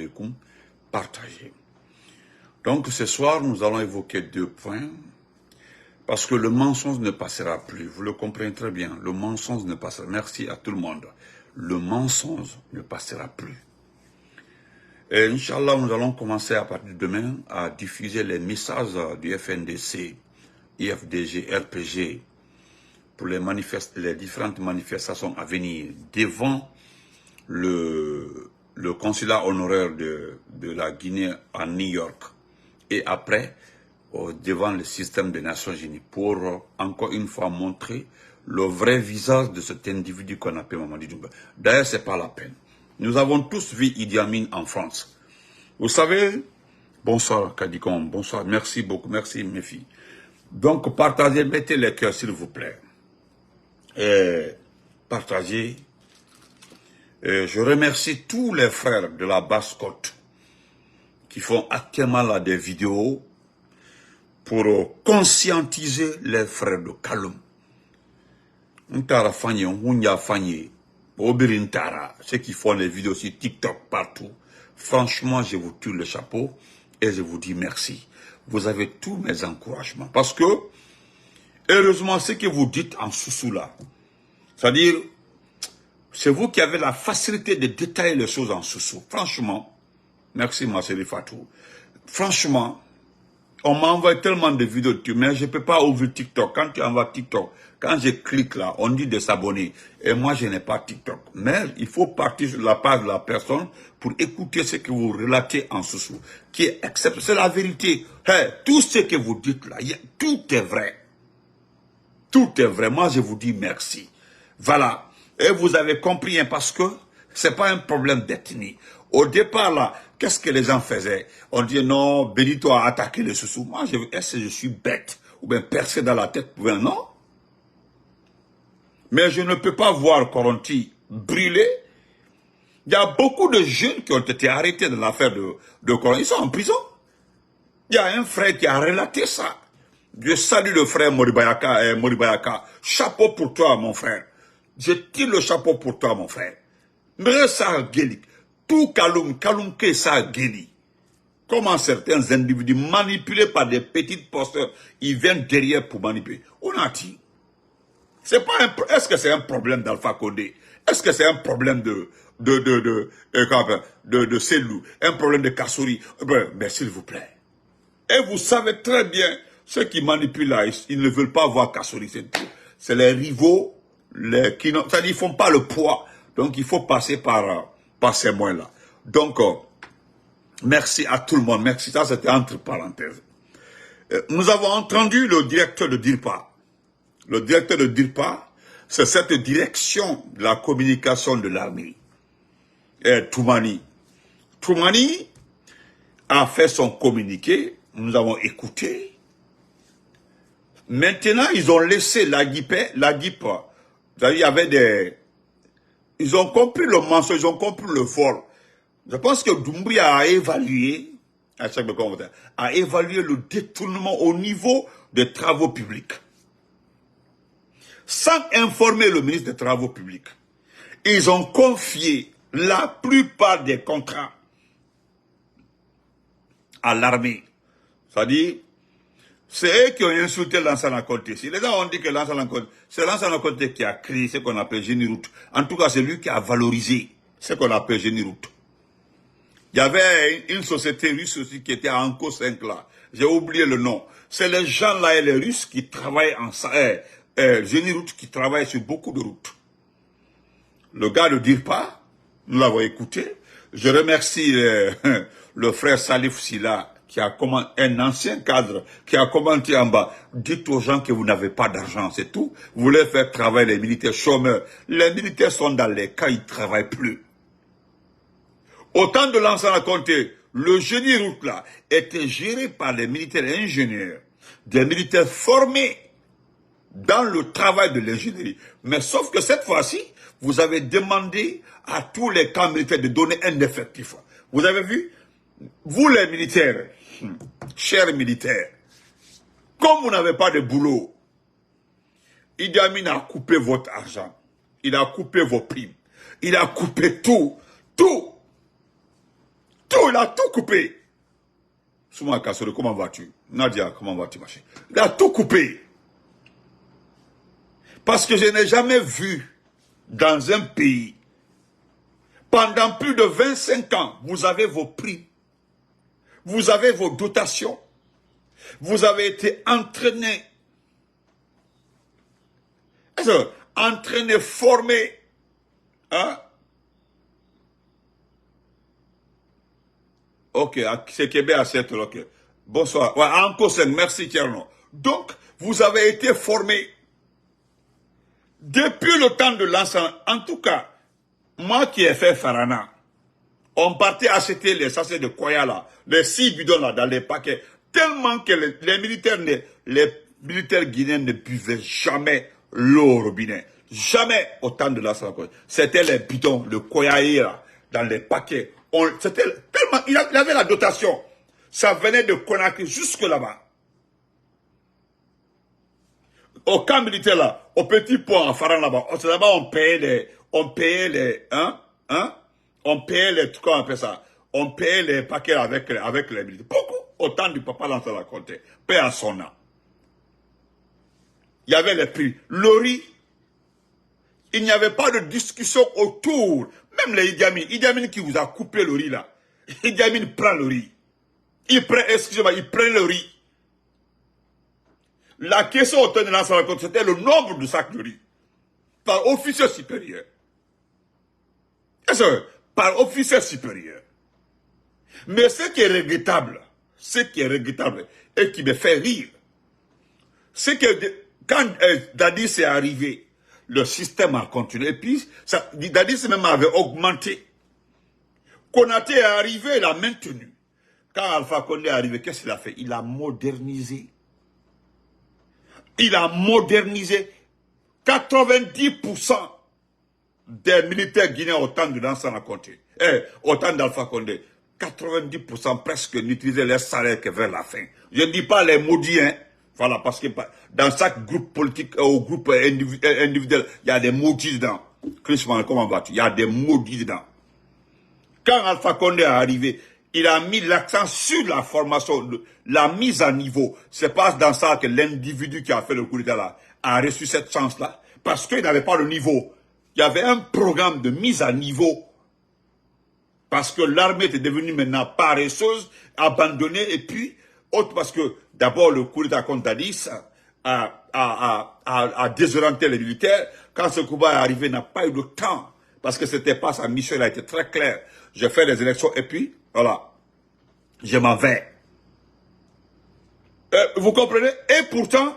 alaikum, partagez. Donc ce soir, nous allons évoquer 2 points, parce que le mensonge ne passera plus. Vous le comprenez très bien, le mensonge ne passera. Merci à tout le monde. Le mensonge ne passera plus. Et Inch'Allah, nous allons commencer à partir de demain à diffuser les messages du FNDC, IFDG, RPG, pour les différentes manifestations à venir devant le consulat honoraire de la Guinée à New York et après devant le système des Nations Unies pour encore une fois montrer le vrai visage de cet individu qu'on appelle Mamadi Doumbouya. D'ailleurs, ce n'est pas la peine. Nous avons tous vu Idi Amin en France. Vous savez, bonsoir Kadikom, bonsoir, merci beaucoup, merci mes filles. Donc partagez, mettez les cœurs s'il vous plaît. Et partagez. Et je remercie tous les frères de la Basse-Côte qui font actuellement là des vidéos pour conscientiser les frères de Kaloum. Ntara Fanye, Ngunya Fanye, Obirintara, ceux qui font les vidéos sur TikTok partout. Franchement, je vous tire le chapeau et je vous dis merci. Vous avez tous mes encouragements. Parce que, heureusement, ce que vous dites en sous là, c'est-à-dire, c'est vous qui avez la facilité de détailler les choses en sous. Franchement, merci ma chérie Fatou. Franchement, on m'envoie tellement de vidéos de mais je ne peux pas ouvrir TikTok. Quand tu envoies TikTok, quand je clique là, on dit de s'abonner. Et moi, je n'ai pas TikTok. Mais il faut partir sur la page de la personne pour écouter ce que vous relatez en sous. Qui est exceptionnel. C'est la vérité. Hey, tout ce que vous dites là, tout est vrai. Tout est vrai. Moi, je vous dis merci. Voilà. Et vous avez compris, hein, parce que c'est pas un problème d'ethnie. Au départ, là, qu'est-ce que les gens faisaient? On dit non, Benito a attaqué les sous. Moi, est-ce que je suis bête? Ou bien percé dans la tête? Non. Mais je ne peux pas voir Koronti brûler. Il y a beaucoup de jeunes qui ont été arrêtés dans l'affaire de Koronti. Ils sont en prison. Il y a un frère qui a relaté ça. Je salue le frère Moribayaka. Chapeau pour toi, mon frère. Je tire le chapeau pour toi, mon frère. Mais ça, Géli. Tout Kaloum que ça, Géli. Comment certains individus manipulés par des petites posteurs, ils viennent derrière pour manipuler. On a dit. C'est pas est-ce que c'est un problème d'Alpha Condé? Est-ce que c'est un problème de Selou? Un problème de Kassouri? Mais s'il vous plaît. Et vous savez très bien, ceux qui manipulent là, ils ne veulent pas voir Kassouri, c'est tout. C'est les rivaux, qui n'ont, c'est-à-dire, ils font pas le poids. Donc, il faut passer par ces moyens-là. Donc, merci à tout le monde. Merci. Ça, c'était entre parenthèses. Nous avons entendu le directeur de DIRPA. Le directeur de DIRPA, c'est cette direction de la communication de l'armée. Toumani. Toumani a fait son communiqué. Nous avons écouté. Maintenant, ils ont laissé la GIP. Il y avait des... Ils ont compris le mensonge, ils ont compris le vol. Je pense que Doumbouya a évalué le détournement au niveau des travaux publics. Sans informer le ministre des Travaux publics. Ils ont confié la plupart des contrats à l'armée. C'est-à-dire, c'est eux qui ont insulté Lansana Conté. Si les gens ont dit que Lansana Conté, c'est Lansana Conté qui a créé ce qu'on appelle Génie Route. En tout cas, c'est lui qui a valorisé ce qu'on appelle Génie Route. Il y avait une société russe aussi qui était à Anko 5 là. J'ai oublié le nom. C'est les gens là et les Russes qui travaillent en Génie Route qui travaille sur beaucoup de routes. Le gars ne dit pas, nous l'avons écouté. Je remercie le frère Salif Silla, qui a un ancien cadre, qui a commenté en bas. Dites aux gens que vous n'avez pas d'argent, c'est tout. Vous voulez faire travailler les militaires chômeurs. Les militaires sont dans les cas, ils ne travaillent plus. Au temps de Lansana Conté, le Génie Route là était géré par les militaires ingénieurs, des militaires formés dans le travail de l'ingénierie. Mais sauf que cette fois-ci, vous avez demandé à tous les camps militaires de donner un effectif. Vous avez vu? Vous les militaires, chers militaires, comme vous n'avez pas de boulot, Idi Amin a coupé votre argent. Il a coupé vos primes. Il a coupé tout. Tout, il a tout coupé. Souma Kassoro, comment vas-tu? Nadia, comment vas-tu, machin? Il a tout coupé. Parce que je n'ai jamais vu dans un pays, pendant plus de 25 ans, vous avez vos prix, vous avez vos dotations, vous avez été entraîné, formé, hein? Ok, c'est Québec à 7 heures, ok. Bonsoir. Ouais, encore 5, merci Tierno. Donc, vous avez été formé depuis le temps de l'ensemble. En tout cas, moi qui ai fait Farana, on partait acheter les sachets de Koya là, les 6 bidons là dans les paquets, tellement que les militaires guinéens ne buvaient jamais l'eau au robinet. Jamais au temps de l'ensemble. C'était les bidons, le Koya là, dans les paquets. C'était tellement, il avait la dotation. Ça venait de Conakry jusque là-bas. Au camp militaire là, au petit pont à Faran là-bas, là-bas on payait les, on payait les, comment on appelle ça, on payait les paquets avec les militaires. Beaucoup, autant du papa dans la compte, paix à son nom. Il y avait les prix. Le riz, il n'y avait pas de discussion autour. Même les Idi Amin qui vous a coupé le riz là. Idi Amin prend le riz. Il prend le riz. La question au temps de l'ensemble, c'était le nombre de sacs de riz. Par officier supérieur. Par officier supérieur. Mais ce qui est regrettable, et qui me fait rire, c'est que quand Dadis est arrivé, le système a continué. Et puis, Dadis même avait augmenté. Konaté est arrivé, il a maintenu. Quand Alpha Condé est arrivé, qu'est-ce qu'il a fait? Il a modernisé. Il a modernisé 90% des militaires guinéens au temps de Lansana Conté. Au temps d'Alpha Condé. 90% presque n'utilisaient les salaires que vers la fin. Je ne dis pas les maudits, hein. Voilà, parce que dans chaque groupe politique ou groupe individuel, il y a des maudits dedans. Christophe, comment vas-tu? Il y a des maudits dedans. Quand Alpha Condé est arrivé, il a mis l'accent sur la formation, la mise à niveau. C'est pas dans ça que l'individu qui a fait le coup d'État là a reçu cette chance-là. Parce qu'il n'avait pas le niveau. Il y avait un programme de mise à niveau. Parce que l'armée était devenue maintenant paresseuse, abandonnée, et puis, autre parce que d'abord le coup d'État contre Dadis a désorienté les militaires. Quand ce coup est arrivé, il n'a pas eu de temps. Parce que c'était pas sa mission, elle a été très claire. Je fais les élections et puis, voilà, je m'en vais. Vous comprenez? Et pourtant,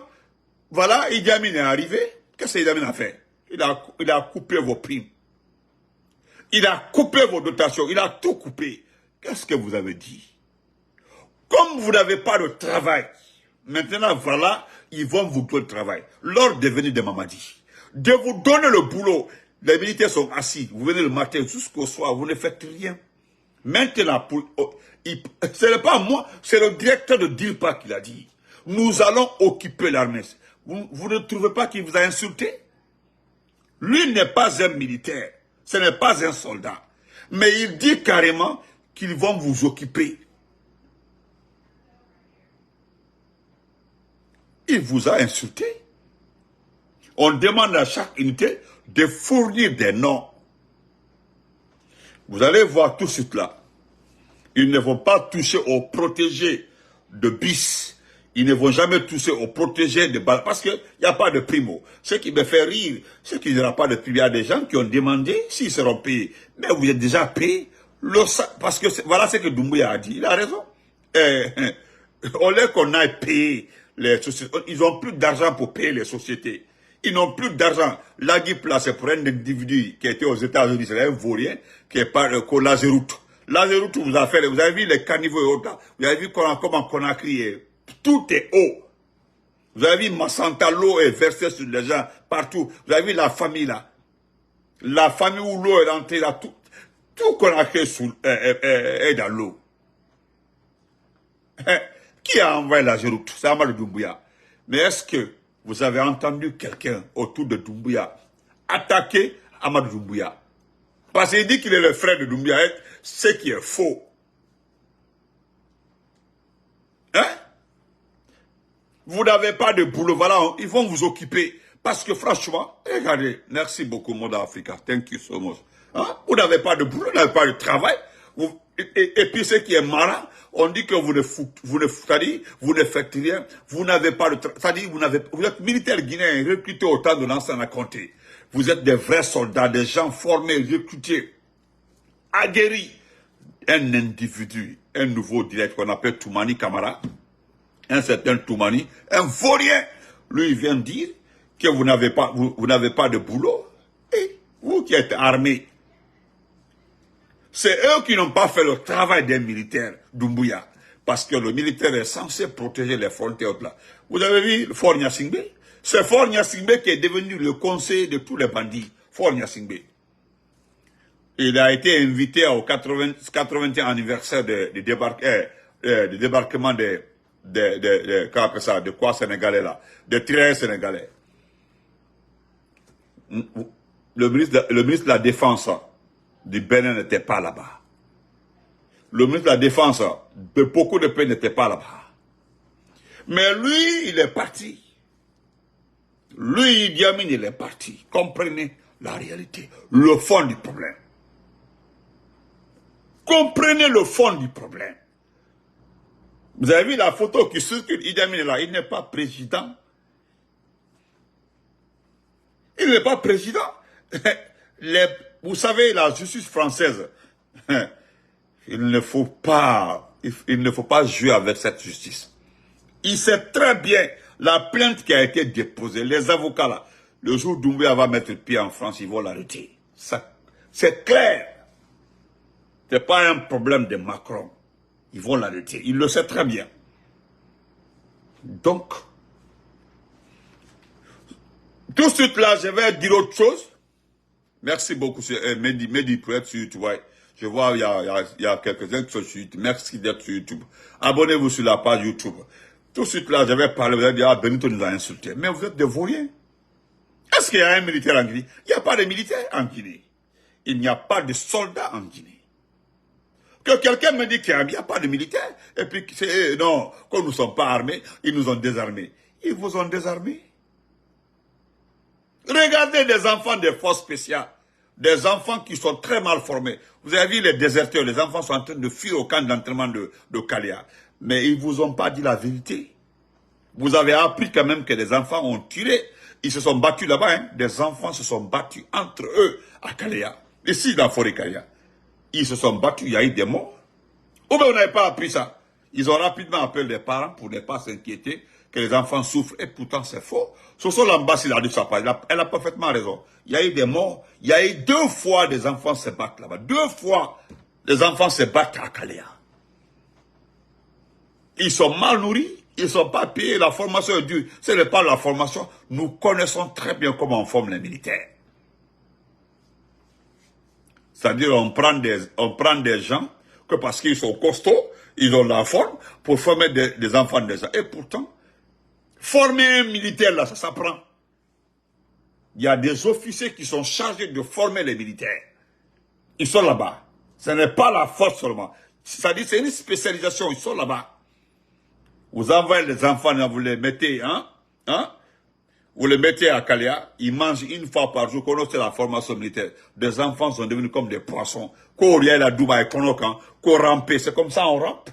voilà, Idi Amin est arrivé. Qu'est-ce que Idi Amin a fait? Il a coupé vos primes. Il a coupé vos dotations. Il a tout coupé. Qu'est-ce que vous avez dit? Comme vous n'avez pas de travail, maintenant, voilà, ils vont vous donner le travail. L'ordre de venir de Mamadi, de vous donner le boulot. Les militaires sont assis. Vous venez le matin jusqu'au soir, vous ne faites rien. Maintenant, ce n'est pas moi, c'est le directeur de DIRPA qui l'a dit. Nous allons occuper l'armée. Vous ne trouvez pas qu'il vous a insulté? Lui n'est pas un militaire. Ce n'est pas un soldat. Mais il dit carrément qu'ils vont vous occuper. Il vous a insulté. On demande à chaque unité de fournir des noms. Vous allez voir tout de suite là. Ils ne vont pas toucher aux protégés de bis. Ils ne vont jamais toucher aux protégés de balles. Parce qu'il n'y a pas de primo. Ce qui me fait rire, c'est qu'il n'y aura pas de primo. Il y a des gens qui ont demandé s'ils seront payés. Mais vous êtes déjà payés. Parce que voilà ce que Doumbouya a dit. Il a raison. Au lieu qu'on aille payer les sociétés, ils n'ont plus d'argent pour payer les sociétés. Ils n'ont plus d'argent. L'AGIP là, c'est pour un individu qui était aux États-Unis, c'est un vaurien, qui est par Lazeroute. Lazeroute vous avez vu les caniveaux et autres, vous avez vu comment Conakry est. Tout est haut. Vous avez vu Massanta, l'eau est versée sur les gens partout. Vous avez vu la famille là. La famille où l'eau est rentrée là, tout Conakry est dans l'eau. Qui a envoyé Lazeroute? C'est Amadou Doumbouya. Mais est-ce que vous avez entendu quelqu'un autour de Doumbouya attaquer Amadou Doumbouya? Parce qu'il dit qu'il est le frère de Doumbouya, ce qui est faux. Vous n'avez pas de boulot, voilà, ils vont vous occuper. Parce que franchement, regardez, merci beaucoup, Mode Africa, thank you so much. Hein? Vous n'avez pas de boulot, vous n'avez pas de travail. Et puis ce qui est marrant, on dit que vous ne faites rien, vous n'avez pas de travail. C'est-à-dire, vous êtes militaire guinéen, recruté au temps de l'ancien à compter. Vous êtes des vrais soldats, des gens formés, recrutés, aguerris. Un individu, un nouveau directeur qu'on appelle Toumani Kamara, un certain Toumani, un vaurien, lui il vient dire que vous n'avez pas de boulot, et vous qui êtes armés, c'est eux qui n'ont pas fait le travail des militaires d'Umbuya, parce que le militaire est censé protéger les frontières là. Vous avez vu le Fort Nyasingbe? C'est Fort Nyasingbe qui est devenu le conseiller de tous les bandits, Fort Nyasingbe. Il a été invité au 80e anniversaire de débarquement de quoi sénégalais là, des tirailleurs sénégalais. Le ministre de la Défense du Bénin n'était pas là-bas. Le ministre de la Défense de beaucoup de pays n'était pas là-bas. Mais lui, il est parti. Lui, Idi Amin, il est parti. Comprenez la réalité, le fond du problème. Comprenez le fond du problème. Vous avez vu la photo qui circule, Idi Amin est là, il n'est pas président. Il n'est pas président. Vous savez, la justice française, il ne faut pas jouer avec cette justice. Il sait très bien la plainte qui a été déposée, les avocats là, le jour où Doumbouya va mettre le pied en France, ils vont l'arrêter. C'est clair. Ce n'est pas un problème de Macron. Ils vont l'arrêter. Il le sait très bien. Donc, tout de suite là, je vais dire autre chose. Merci beaucoup, Mehdi pour être sur YouTube. Ouais. Je vois, il y a quelques-uns qui sont sur YouTube. Merci d'être sur YouTube. Abonnez-vous sur la page YouTube. Tout de suite là, je vais parler. Vous allez dire, ah, Benito nous a insultés. Mais vous êtes des vauriens. Est-ce qu'il y a un militaire en Guinée? Il n'y a pas de militaire en Guinée. Il n'y a pas de soldats en Guinée. Que quelqu'un me dit qu'il n'y a pas de militaires, et puis non, quand nous ne sommes pas armés, ils nous ont désarmés. Ils vous ont désarmés. Regardez des enfants des forces spéciales, des enfants qui sont très mal formés. Vous avez vu les déserteurs, les enfants sont en train de fuir au camp d'entraînement de Kalia. Mais ils ne vous ont pas dit la vérité. Vous avez appris quand même que des enfants ont tiré. Ils se sont battus là-bas. Hein. Des enfants se sont battus entre eux à Kalia. Ici, dans la forêt Kalia. Ils se sont battus, il y a eu des morts. Ou bien vous n'avez pas appris ça. Ils ont rapidement appelé les parents pour ne pas s'inquiéter que les enfants souffrent. Et pourtant, c'est faux. Soso l'ambassadeur a dit ça. Elle a parfaitement raison. Il y a eu des morts. Il y a eu 2 fois des enfants se battent là-bas. 2 fois les enfants se battent à Kaléa. Ils sont mal nourris. Ils ne sont pas payés. La formation est dure. Ce n'est pas la formation. Nous connaissons très bien comment on forme les militaires. C'est-à-dire, on prend des gens que parce qu'ils sont costauds, ils ont la forme pour former des enfants des gens. Et pourtant, former un militaire, là, ça s'apprend. Il y a des officiers qui sont chargés de former les militaires. Ils sont là-bas. Ce n'est pas la force seulement. C'est-à-dire, c'est une spécialisation. Ils sont là-bas. Vous envoyez les enfants, vous les mettez, vous les mettez à Kaléa, ils mangent 1 fois par jour, c'est la formation militaire. Des enfants sont devenus comme des poissons. C'est comme ça on rampe.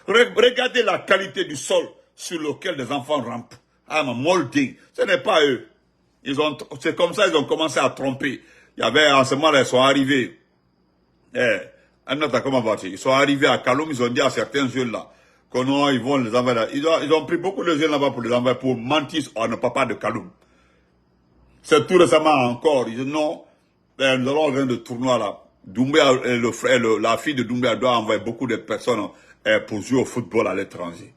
Regardez la qualité du sol sur lequel des enfants rampent. Molding. Ce n'est pas eux. C'est comme ça ils ont commencé à tromper. Il y avait, en ce moment-là, ils sont arrivés. Ils sont arrivés à Kaloum, ils ont dit à certains jeunes là, non, ils vont les envoyer là. Ils ont pris beaucoup de jeunes là-bas pour les envoyer pour mentir à nos papas de Kaloum. C'est tout récemment encore. Ils disent non, nous allons organiser de tournoi là. Doumbouya, la fille de Doumbouya doit envoyer beaucoup de personnes pour jouer au football à l'étranger.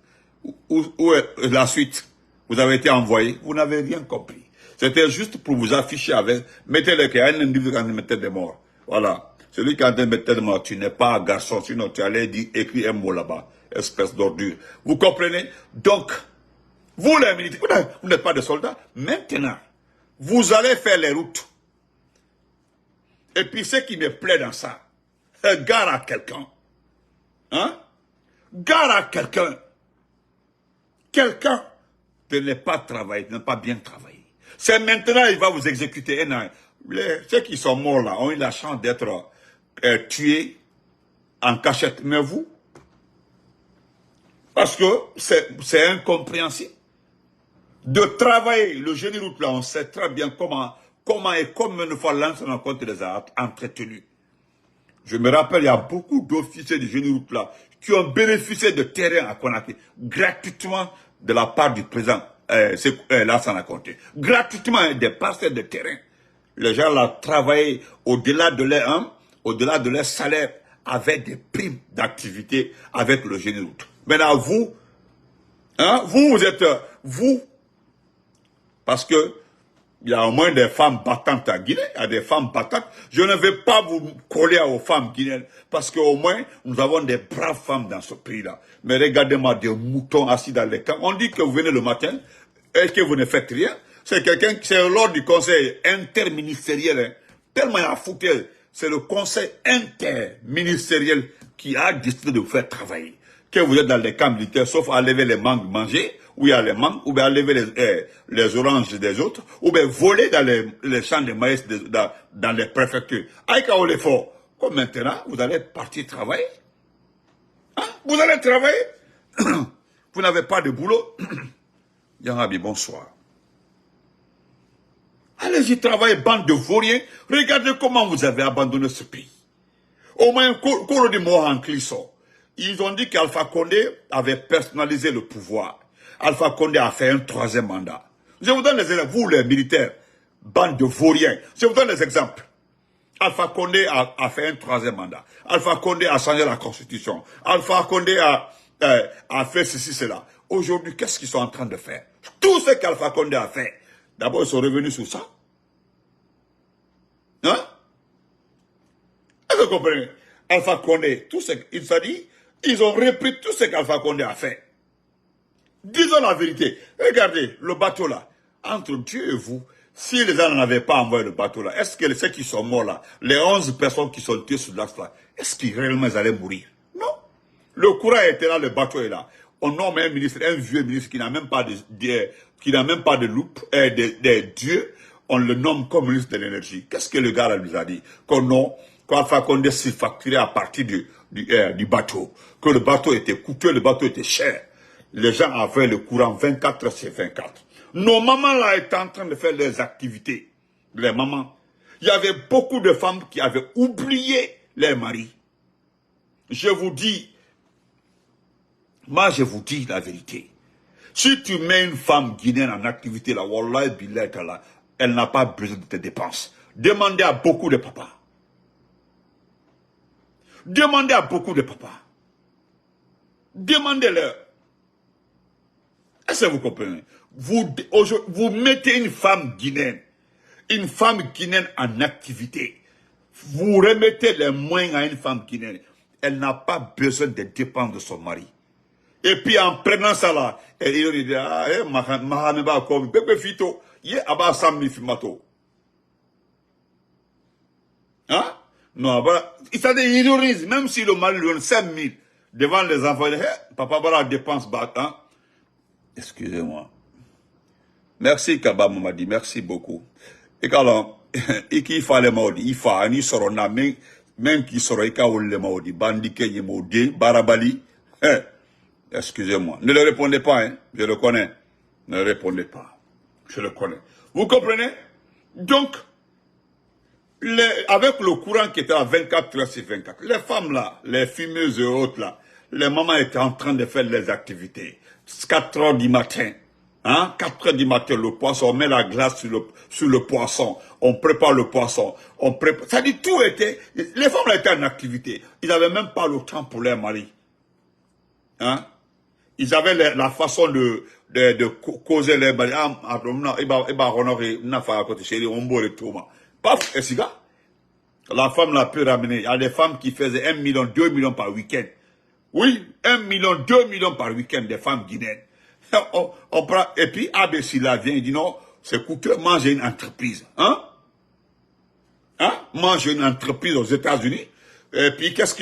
Où est la suite? Vous avez été envoyé, vous n'avez rien compris. C'était juste pour vous afficher avec, mettez le cas, un individu qui mettait des morts. Voilà. Celui qui a mettait des morts, tu n'es pas un garçon, sinon tu allais dire, écrire un mot là-bas. Espèce d'ordure. Vous comprenez? Donc, vous les militaires, vous n'êtes pas des soldats. Maintenant, vous allez faire les routes. Et puis, ce qui me plaît dans ça, gare à quelqu'un. Hein? Gare à quelqu'un. Quelqu'un de ne pas travailler, de ne pas bien travailler. C'est maintenant qu'il va vous exécuter. Ceux qui sont morts là ont eu la chance d'être tués en cachette. Mais vous, parce que c'est incompréhensible. De travailler, le génie route là, on sait très bien comment et combien de fois l'ancien compte les a entretenus. Je me rappelle, il y a beaucoup d'officiers du génie route là qui ont bénéficié de terrains à Conakry gratuitement de la part du président Lassana Conté. Gratuitement des parcelles de terrain. Les gens là travaillaient au-delà de leur salaire avec des primes d'activité avec le génie route. Maintenant vous, hein, vous êtes parce que il y a au moins des femmes battantes à Guinée, il y a des femmes battantes. Je ne vais pas vous coller aux femmes guinéennes, parce qu'au moins, nous avons des braves femmes dans ce pays-là. Mais regardez-moi des moutons assis dans les camps. On dit que vous venez le matin et que vous ne faites rien. C'est lors du conseil interministériel, hein, tellement il y a foutu. C'est le conseil interministériel qui a décidé de vous faire travailler. Que vous êtes dans les camps militaires, sauf à lever les mangues manger, où il y a les mangues, ou bien lever les oranges des autres, ou bien voler dans les champs de maïs dans les préfectures. Avec un effort, comme maintenant, vous allez partir travailler. Hein? Vous allez travailler. Vous n'avez pas de boulot. Yangabi, bonsoir. Allez-y travailler, bande de vauriens. Regardez comment vous avez abandonné ce pays. Au moins, Kolo de Mohan Clisson. Ils ont dit qu'Alpha Condé avait personnalisé le pouvoir. Alpha Condé a fait un 3e mandat. Je vous donne les exemples, vous les militaires, bande de vauriens. Je vous donne les exemples. Alpha Condé a fait un 3e mandat. Alpha Condé a changé la constitution. Alpha Condé a fait ceci, cela. Aujourd'hui, qu'est-ce qu'ils sont en train de faire? Tout ce qu'Alpha Condé a fait. D'abord, ils sont revenus sur ça. Hein? Est-ce que vous comprenez? Alpha Condé, tout ce qu'il s'est dit, ils ont repris tout ce qu'Alpha Condé a fait. Disons la vérité. Regardez, le bateau là, entre Dieu et vous, si les gens n'avaient pas envoyé le bateau là, est-ce que ceux qui sont morts là, les 11 personnes qui sont tuées sur l'axe là, est-ce qu'ils réellement allaient mourir? Non. Le courant était là, le bateau est là. On nomme un ministre, un vieux ministre qui n'a même pas de loupe, des dieux, on le nomme comme ministre de l'énergie. Qu'est-ce que le gars là lui a dit? Qu'Alpha Condé s'est facturé à partir du bateau. Que le bateau était coûteux, le bateau était cher. Les gens avaient le courant 24 heures sur 24. Nos mamans là étaient en train de faire leurs activités. Les mamans. Il y avait beaucoup de femmes qui avaient oublié leurs maris. Je vous dis, moi je vous dis la vérité. Si tu mets une femme guinéenne en activité là, wallahi billahi ta'ala, elle n'a pas besoin de tes dépenses. Demandez à beaucoup de papas. Demandez à beaucoup de papas. Demandez-leur. Est-ce que vous comprenez? Vous mettez une femme guinéenne en activité. Vous remettez les moyens à une femme guinéenne. Elle n'a pas besoin de dépendre de son mari. Et puis en prenant ça là, elle dit, Mahameba Kobi, Bébé Fito, Yé Abba Samni Fimato. Hein? Non, voilà. Il ironise, même si le mari lui donne 5 000 devant les enfants, il dit, papa, voilà, dépense bas, hein? Excusez-moi. Merci Kaba Mamadi, merci beaucoup. Et alors, il fallait maudi, il faut ani sorona même qui sera le maudi, bandike yemodi, barabali. Excusez-moi. Ne le répondez pas, hein. Je le connais. Ne le répondez pas. Je le connais. Vous comprenez? Donc, avec le courant qui était à 24 heures sur 24, les femmes là, les fumeuses et autres là, les mamans étaient en train de faire les activités. 4 heures du matin. Hein? 4 heures du matin, le poisson, on met la glace sur le poisson. On prépare le poisson. Ça dit, tout était... Les femmes étaient en activité. Ils n'avaient même pas le temps pour leur mari. Hein? Ils avaient la façon de causer leur mari. Paf, et c'est là. La femme l'a pu ramener. Il y a des femmes qui faisaient 1 million, 2 millions par week-end. Oui, 1 million, 2 millions par week-end, des femmes guinéennes. On prend, et puis ABC là vient, il dit non, c'est coûteux, manger une entreprise. Hein? Hein? Manger une entreprise aux États-Unis. Et puis qu'est-ce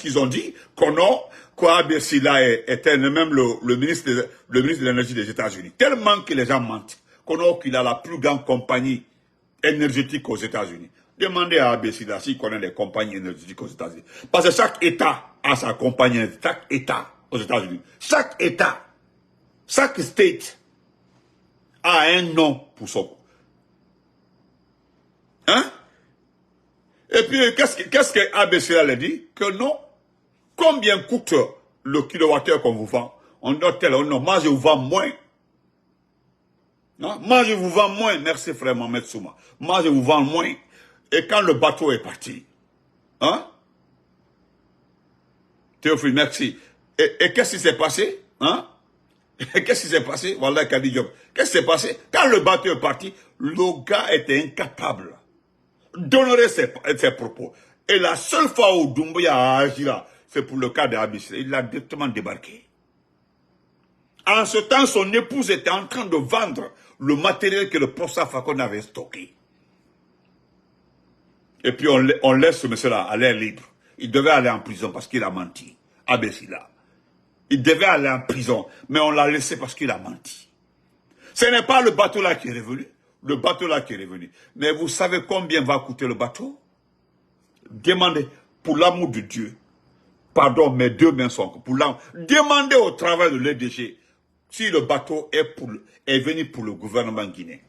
qu'ils ont dit? Qu'on a Kwame Silla était même le ministre de l'énergie des États-Unis. Tellement que les gens mentent. Qu'on a qu'il a la plus grande compagnie énergétique aux États-Unis. Demandez à Abessila s'il connaît les compagnies énergétiques aux États-Unis. Parce que chaque État a sa compagnie, chaque État aux États-Unis. Chaque État, chaque state a un nom pour son. Hein? Et puis, qu'est-ce que Abessila a dit? Que non. Combien coûte le kilowattheure qu'on vous vend? On doit tel, non, moi je vous vends moins. Non? Moi je vous vends moins, merci frère Mohamed Souma. Moi je vous vends moins. Et quand le bateau est parti, hein? Théophile, merci. Et qu'est-ce qui s'est passé? Hein? Qu'est-ce qui s'est passé? Voilà Kadi Diop. Qu'est-ce qui s'est passé? Quand le bateau est parti, le gars était incapable d'honorer ses propos. Et la seule fois où Doumbouya a agi là, c'est pour le cas d'Abis. Il l'a directement débarqué. En ce temps, son épouse était en train de vendre le matériel que le professeur Fakon avait stocké. Et puis on laisse ce monsieur-là à l'air libre. Il devait aller en prison parce qu'il a menti. Abessila. Il devait aller en prison, mais on l'a laissé parce qu'il a menti. Ce n'est pas le bateau là qui est revenu. Le bateau là qui est revenu. Mais vous savez combien va coûter le bateau? Demandez, pour l'amour de Dieu. Pardon, mes deux mains sont pour l'amour. Demandez au travail de l'EDG si le bateau est venu pour le gouvernement guinéen.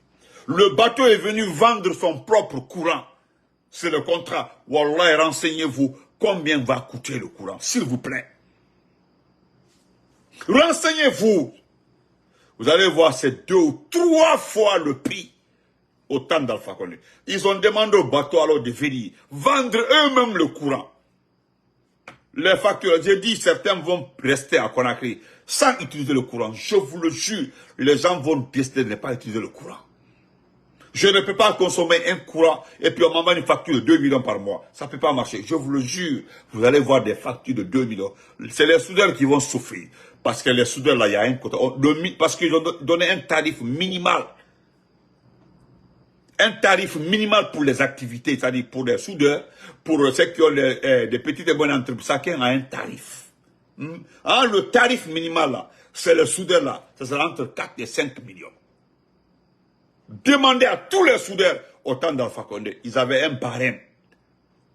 Le bateau est venu vendre son propre courant. C'est le contrat. Wallah, renseignez-vous combien va coûter le courant, s'il vous plaît. Renseignez-vous. Vous allez voir, c'est 2 ou 3 fois le prix au temps d'Alpha Condé. Ils ont demandé au bateau alors de venir vendre eux-mêmes le courant. Les factures, j'ai dit, certains vont rester à Conakry sans utiliser le courant. Je vous le jure, les gens vont décider de ne pas utiliser le courant. Je ne peux pas consommer un courant et puis on m'envoie une facture de 2 millions par mois. Ça ne peut pas marcher. Je vous le jure, vous allez voir des factures de 2 millions. C'est les soudeurs qui vont souffrir. Parce que les soudeurs, là, il y a un côté. Parce qu'ils ont donné un tarif minimal. Un tarif minimal pour les activités, c'est-à-dire pour les soudeurs, pour ceux qui ont des petites et bonnes entreprises. Chacun a un tarif. Ah, le tarif minimal, là, c'est le soudeur, là. Ça sera entre 4 et 5 millions. Demandez à tous les soudeurs au temps d'Alpha Condé. Ils avaient un barème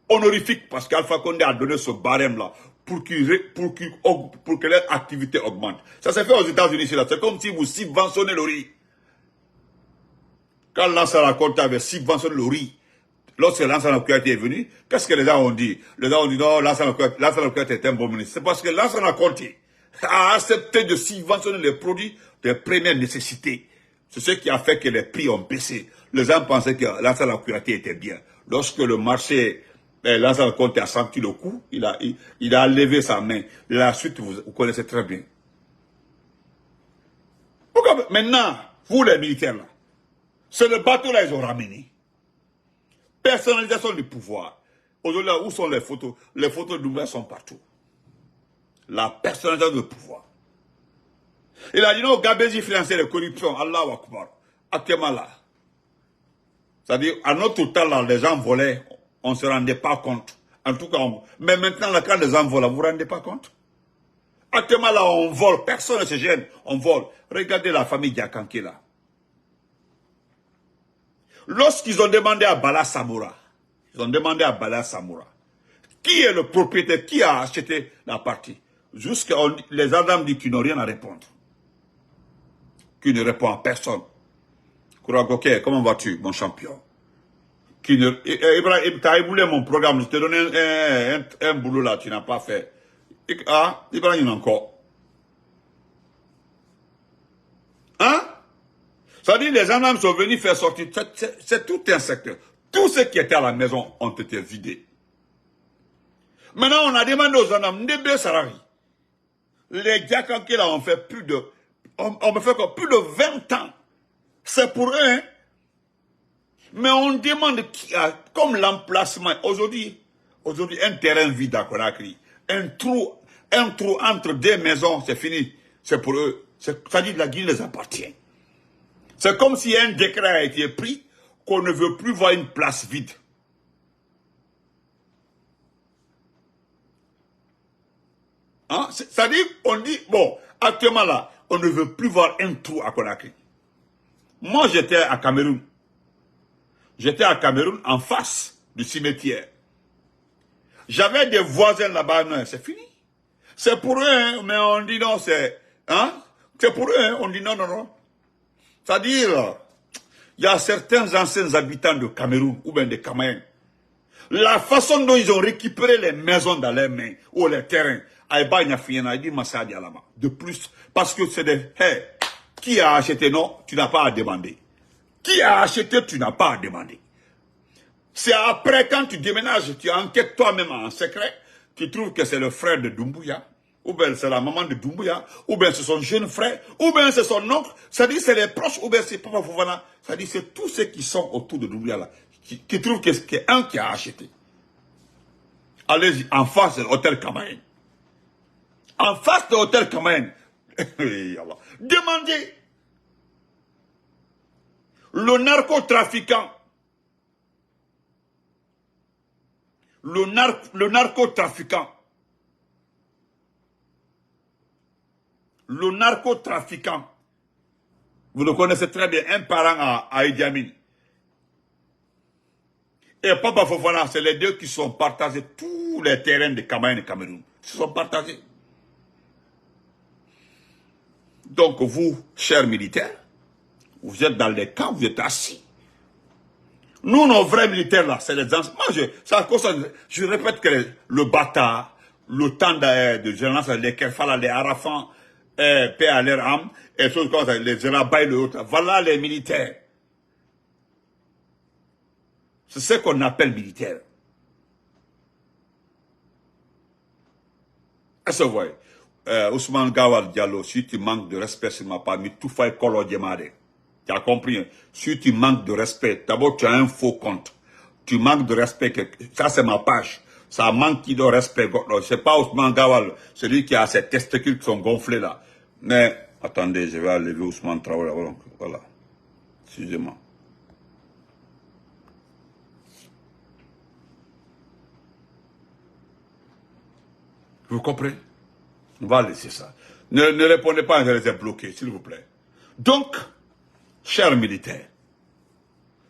honorifique parce qu'Alpha Condé a donné ce barème-là pour que leur activité augmente. Ça s'est fait aux États-Unis. C'est comme si vous subventionnez le riz. Quand Lansana Conté avait subventionné le riz, lorsque Lansana Conté est venu, qu'est-ce que les gens ont dit? Les gens ont dit non, Lansana Conté est un bon ministre. C'est parce que Lansana Conté a accepté de subventionner les produits de première nécessité. C'est ce qui a fait que les prix ont baissé. Les gens pensaient que Lansana Conté était bien. Lorsque le marché, Lansana Conté a senti le coup, il a levé sa main. La suite, vous connaissez très bien. Pourquoi maintenant, vous les militaires là, c'est le bateau là ils ont ramené. Personnalisation du pouvoir. Aujourd'hui, où sont les photos? Les photos de Doumbouya sont partout. La personnalisation du pouvoir. Il a dit non, Gabéji financier de corruption, Allahu Akbar. Actuellement là. C'est-à-dire, à notre temps là, les gens volaient, on ne se rendait pas compte. En tout cas, mais maintenant là, quand les gens volent, vous ne vous rendez pas compte? Actuellement là, on vole, personne ne se gêne, on vole. Regardez la famille Diakanké là. Lorsqu'ils ont demandé à Bala Samoura, qui est le propriétaire, qui a acheté la partie? Jusqu'à les Adam disent qu'ils n'ont rien à répondre. Qui ne répond à personne. Kouragoké, comment vas-tu, mon champion? Ibrahim, tu as éboulé mon programme, je t'ai donné un boulot là, tu n'as pas fait. Ah, Ibrahim encore. Hein? Ça dit, les gendarmes sont venus faire sortir. C'est tout un secteur. Tous ceux qui étaient à la maison ont été vidés. Maintenant, on a demandé aux gendarmes, Ndebe Sarari. Les Diakanké là ont fait plus de 20 ans. C'est pour eux, hein? Mais on demande qui a, comme l'emplacement. Aujourd'hui, un terrain vide à Conakry. Un trou entre 2 maisons, c'est fini. C'est pour eux. C'est-à-dire que la Guinée les appartient. C'est comme si un décret a été pris, qu'on ne veut plus voir une place vide. Hein? C'est-à-dire, on dit, bon, actuellement là, on ne veut plus voir un trou à Conakry. Moi, j'étais à Cameroun. J'étais à Cameroun en face du cimetière. J'avais des voisins là-bas, non, c'est fini. C'est pour eux, hein, mais on dit non, c'est... Hein? C'est pour eux, hein, on dit non, non, non. C'est-à-dire, il y a certains anciens habitants de Cameroun, ou bien de Cameroun. La façon dont ils ont récupéré les maisons dans leurs mains, ou les terrains, de plus, parce que c'est des... Hey, qui a acheté, non, tu n'as pas à demander. Qui a acheté, tu n'as pas à demander. C'est après, quand tu déménages, tu enquêtes toi-même en secret, tu trouves que c'est le frère de Doumbouya, ou bien c'est la maman de Doumbouya, ou bien c'est son jeune frère, ou bien c'est son oncle, c'est-à-dire c'est les proches, ou bien c'est Papa Fofana, c'est-à-dire c'est tous ceux qui sont autour de Doumbouya là, qui trouvent que c'est un qui a acheté. Allez-y, en face de l'hôtel Kamayen. En face de l'hôtel Kamayen. Demandez. Le narcotrafiquant. Le narcotrafiquant. Le narcotrafiquant. Vous le connaissez très bien. Un parent à Idi Amin. Et Papa Fofana, c'est les deux qui sont partagés tous les terrains de Kamayen et Cameroun. Ils se sont partagés. Donc vous, chers militaires, vous êtes dans les camps, vous êtes assis. Nous, nos vrais militaires là, c'est les anciens. Moi, je répète que le Bata, le temps de génération, les Kerfala, les Arafan, paix à leur âme, et choses comme ça, les Zerabaï, le autre. Voilà les militaires. C'est ce qu'on appelle militaire. Est-ce que vous voyez? Ousmane Gawal Diallo, si tu manques de respect sur ma part, mais tout fait Kolo Diemade. Tu as compris? Hein? Si tu manques de respect, d'abord tu as un faux compte. Tu manques de respect, ça c'est ma page. Ça manque de respect. C'est pas Ousmane Gawal, celui qui a ses testicules qui sont gonflés là. Mais, attendez, je vais enlever Ousmane Traoré. Voilà. Excusez-moi. Vous comprenez? On va laisser ça. Ne répondez pas, je les ai bloqués, s'il vous plaît. Donc, chers militaires,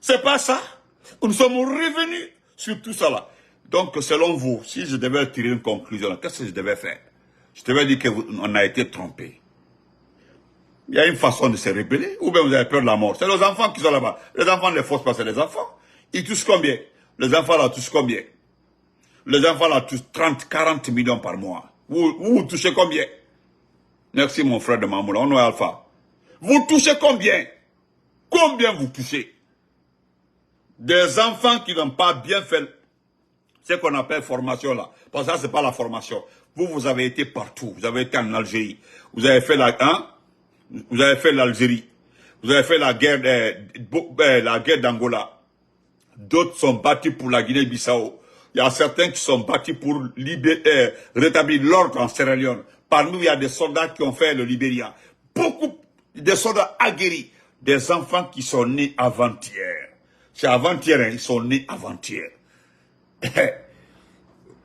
c'est pas ça. Nous sommes revenus sur tout ça là. Donc, selon vous, si je devais tirer une conclusion, qu'est-ce que je devais faire? Je devais dire qu'on a été trompé. Il y a une façon de se rébeller, ou bien vous avez peur de la mort. C'est les enfants qui sont là-bas. Les enfants ne forcent pas, c'est les enfants. Ils touchent combien? Les enfants là touchent combien? Les enfants là touchent 30, 40 millions par mois. Vous touchez combien? Merci mon frère de Mamoula, on est Alpha. Vous touchez combien? Combien vous touchez? Des enfants qui n'ont pas bien fait ce qu'on appelle formation là. Parce que ça, c'est pas la formation. Vous avez été partout. Vous avez été en Algérie. Vous avez fait vous avez fait l'Algérie. Vous avez fait la guerre d'Angola. D'autres sont battus pour la Guinée-Bissau. Il y a certains qui sont battus pour rétablir l'ordre en Sierra Leone. Parmi nous, il y a des soldats qui ont fait le Libéria. Beaucoup de soldats aguerris. Des enfants qui sont nés avant-hier. C'est avant-hier, hein, ils sont nés avant-hier.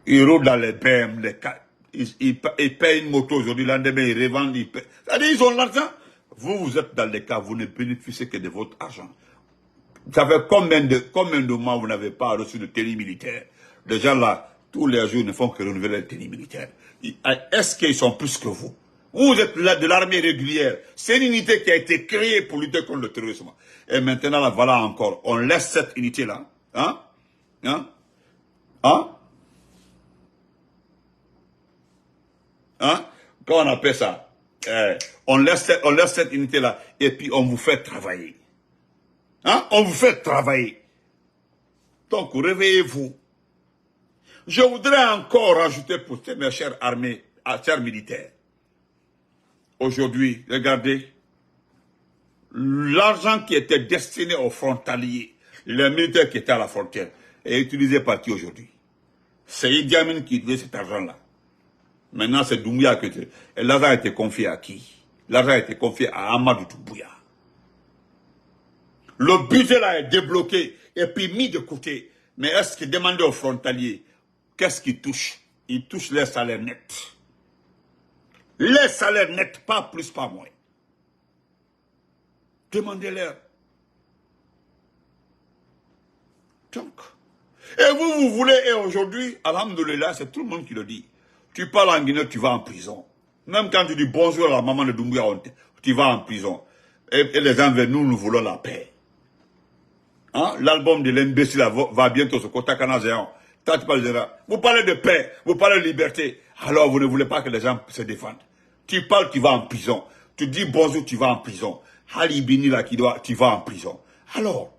Ils roulent dans les BM, ils payent une moto aujourd'hui, l'endemain ils revendent, c'est-à-dire ils ont l'argent. Vous êtes dans les cas, vous ne bénéficiez que de votre argent. Ça fait combien de mois vous n'avez pas reçu de tenue militaire? Les gens là, tous les jours ne font que renouveler les tenues militaires. Est-ce qu'ils sont plus que vous? Vous êtes là de l'armée régulière. C'est une unité qui a été créée pour lutter contre le terrorisme. Et maintenant, là, voilà encore. On laisse cette unité-là. Hein? Hein? Hein? Hein? Comment on appelle ça? On laisse cette unité-là et puis on vous fait travailler. Hein? On vous fait travailler. Donc, réveillez-vous. Je voudrais encore rajouter pour mes chers armées, chers militaires. Aujourd'hui, regardez, l'argent qui était destiné aux frontaliers, les militaires qui étaient à la frontière, est utilisé par qui aujourd'hui? C'est Idi Amin qui donnait cet argent-là. Maintenant, c'est Doumbouya qui était. Et l'argent a été confié à qui? L'argent a été confié à Amadou Doumbouya. Le budget là est débloqué et puis mis de côté. Mais est-ce qu'il demandait aux frontaliers, qu'est-ce qu'ils touchent? Ils touchent les salaires nets. Les salaires nets, pas plus, pas moins. Demandez-leur. Donc, et vous voulez, et aujourd'hui, alhamdoulilah, c'est tout le monde qui le dit. Tu parles en Guinée, tu vas en prison. Même quand tu dis bonjour à la maman de Doumbouya, tu vas en prison. Et les gens veulent, nous voulons la paix. Hein? L'album de l'imbécile va bientôt sur Kota Kanazéan. Vous parlez de paix, vous parlez de liberté. Alors vous ne voulez pas que les gens se défendent. Tu parles, tu vas en prison. Tu dis bonjour, tu vas en prison. Halibini là, tu vas en prison. Alors,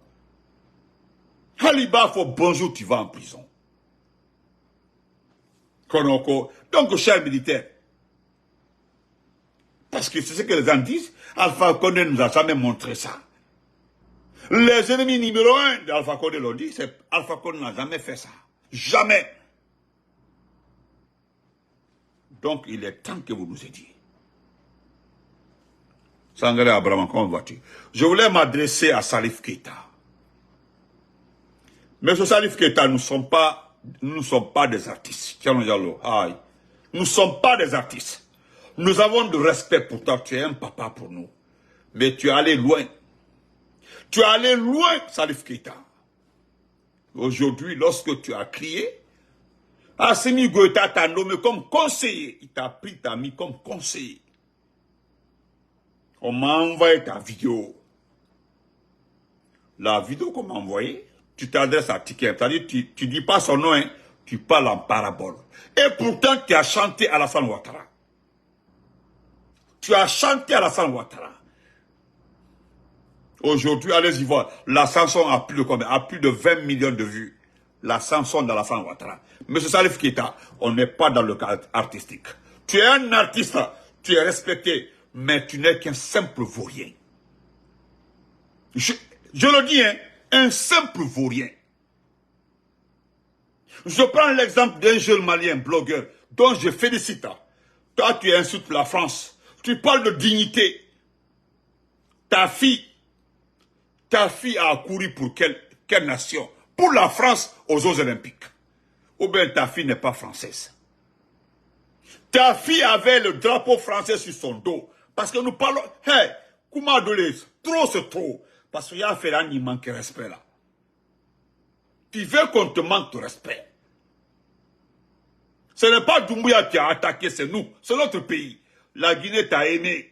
Haliba, bonjour, tu vas en prison. Konoko. Donc, cher militaire, parce que c'est ce que les gens disent, Alpha Condé nous a jamais montré ça. Les ennemis numéro 1 d'Alpha Condé l'ont dit, c'est Alpha Condé n'a jamais fait ça. Jamais. Donc, il est temps que vous nous aidiez. Sangaré Abraham, comment vas-tu? Je voulais m'adresser à Salif Keita. Mais ce Salif Keita, nous ne sommes pas des artistes. Nous ne sommes pas des artistes. Nous avons du respect pour toi. Tu es un papa pour nous. Mais tu es allé loin. Tu es allé loin, Salif Keita. Aujourd'hui, lorsque tu as crié, Assimi Goïta t'a nommé comme conseiller. Il t'a pris, t'a mis comme conseiller. On m'a envoyé ta vidéo. La vidéo qu'on m'a envoyée, tu t'adresses à Tiken. C'est-à-dire, tu dis pas son nom, hein, tu parles en parabole. Et pourtant, tu as chanté Alassane Ouattara. Tu as chanté Alassane Ouattara. Aujourd'hui, allez-y voir. La chanson a plus de combien? A plus de 20 millions de vues. La chanson d'Alassane Ouattara. Monsieur Salif Keita, on n'est pas dans le cadre artistique. Tu es un artiste, tu es respecté, mais tu n'es qu'un simple vaurien. Je le dis, hein, un simple vaurien. Je prends l'exemple d'un jeune malien blogueur dont je félicite. Toi, tu insultes la France. Tu parles de dignité. Ta fille a couru pour quelle nation? Pour la France aux Jeux Olympiques. Ou bien ta fille n'est pas française. Ta fille avait le drapeau français sur son dos. Parce que nous parlons... Hey, Koumadoulé, trop c'est trop. Parce qu'il y a un Ferran, il manque de respect là. Tu veux qu'on te manque de respect. Ce n'est pas Doumbouya qui a attaqué, c'est nous. C'est notre pays. La Guinée t'a aimé.